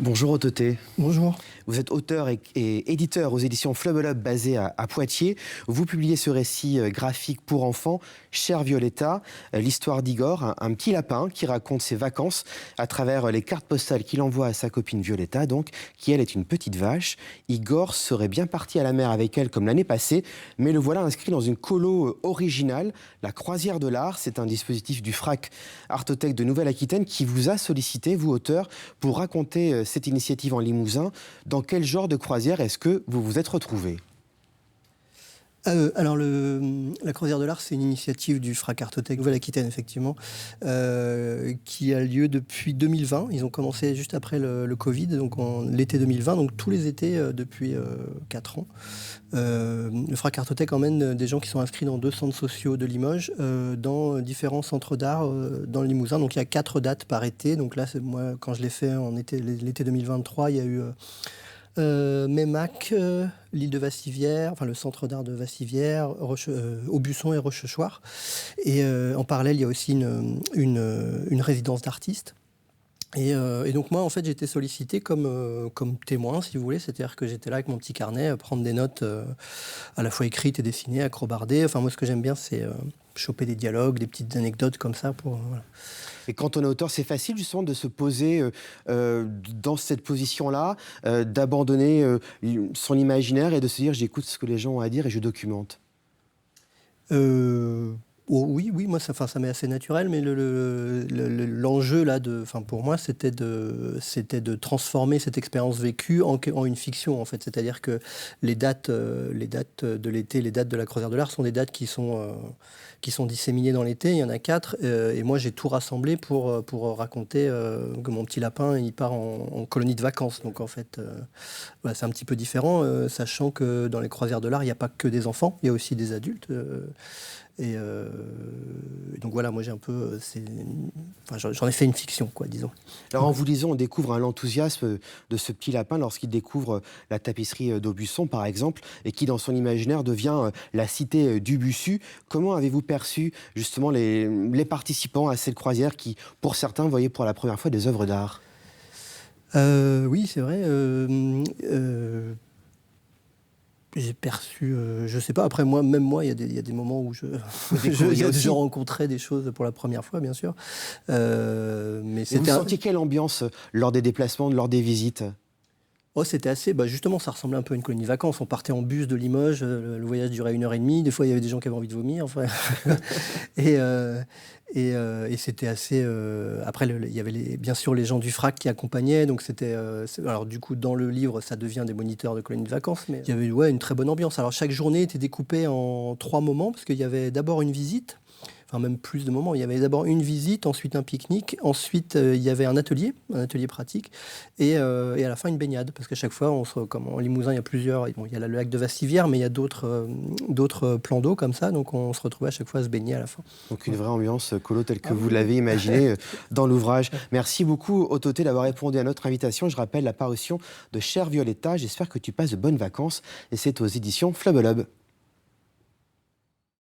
Bonjour Autoté. Bonjour. Vous êtes auteur et éditeur aux éditions Flubble basé à Poitiers. Vous publiez ce récit graphique pour enfants, Chère Violetta, l'histoire d'Igor, un petit lapin qui raconte ses vacances à travers les cartes postales qu'il envoie à sa copine Violetta, donc, qui elle est une petite vache. Igor serait bien parti à la mer avec elle comme l'année passée, mais le voilà inscrit dans une colo originale, la Croisière de l'Art. C'est un dispositif du FRAC Artothèque de Nouvelle-Aquitaine qui vous a sollicité, vous auteur, pour raconter cette initiative en Limousin. Dans quel genre de croisière est-ce que vous vous êtes retrouvé ? Alors, la Croisière de l'Art, c'est une initiative du FRAC Artothèque Nouvelle-Aquitaine, effectivement, qui a lieu depuis 2020. Ils ont commencé juste après le Covid, donc l'été 2020, donc tous les étés depuis 4 ans. Le FRAC Artothèque emmène des gens qui sont inscrits dans 2 centres sociaux de Limoges, dans différents centres d'art dans le Limousin. Donc il y a 4 dates par été. Donc là, moi, quand je l'ai fait en l'été 2023, il y a eu... Meymac, l'île de Vassivière, enfin le centre d'art de Vassivière, Aubusson et Rochechouart. Et en parallèle, il y a aussi une résidence d'artistes. Et donc moi, en fait, j'ai été sollicité comme témoin, si vous voulez. C'est-à-dire que j'étais là avec mon petit carnet, prendre des notes à la fois écrites et dessinées, acrobardées. Enfin, moi, ce que j'aime bien, c'est choper des dialogues, des petites anecdotes comme ça pour... Voilà. Et quand on est auteur, c'est facile justement de se poser dans cette position-là, d'abandonner son imaginaire et de se dire j'écoute ce que les gens ont à dire et je documente. Oh, oui, moi ça m'est assez naturel, mais l'enjeu là, pour moi, c'était de transformer cette expérience vécue en une fiction en fait. C'est-à-dire que les dates de l'été, les dates de la Croisière de l'Art sont des dates qui sont disséminées dans l'été. Il y en a 4, et moi j'ai tout rassemblé pour raconter que mon petit lapin il part en colonie de vacances. Donc en fait, voilà, c'est un petit peu différent, sachant que dans les Croisières de l'Art, il n'y a pas que des enfants, il y a aussi des adultes. Et donc voilà, moi j'ai un peu... j'en ai fait une fiction, quoi, disons. Alors en vous lisant, on découvre l'enthousiasme de ce petit lapin lorsqu'il découvre la tapisserie d'Aubusson, par exemple, et qui, dans son imaginaire, devient la cité d'Ubussu. Comment avez-vous perçu, justement, les participants à cette croisière qui, pour certains, voyaient pour la première fois des œuvres d'art ? Oui, c'est vrai. J'ai perçu, je sais pas, après même moi, il y a des moments où je rencontrais des choses pour la première fois, bien sûr. Mais vous sentiez quelle ambiance lors des déplacements, lors des visites ? Oh, c'était assez... justement, ça ressemblait un peu à une colonie de vacances. On partait en bus de Limoges, le voyage durait 1h30. Des fois, il y avait des gens qui avaient envie de vomir. Enfin. et c'était assez... Après, il y avait bien sûr les gens du FRAC qui accompagnaient. Donc c'était... alors du coup, dans le livre, ça devient des moniteurs de colonies de vacances. Mais il y avait une très bonne ambiance. Alors chaque journée était découpée en 3 moments, parce qu'il y avait d'abord une visite. Enfin, même plus de moments. Il y avait d'abord une visite, ensuite un pique-nique, ensuite il y avait un atelier pratique, et à la fin une baignade, parce qu'à chaque fois, comme en Limousin, il y a plusieurs... Bon, il y a le lac de Vassivière, mais il y a d'autres plans d'eau comme ça, donc on se retrouvait à chaque fois à se baigner à la fin. Donc une vraie ambiance colo telle que vous l'avez imaginée dans l'ouvrage. Merci beaucoup, Autoté, d'avoir répondu à notre invitation. Je rappelle la parution de Chère Violetta. J'espère que tu passes de bonnes vacances, et c'est aux éditions Flubble.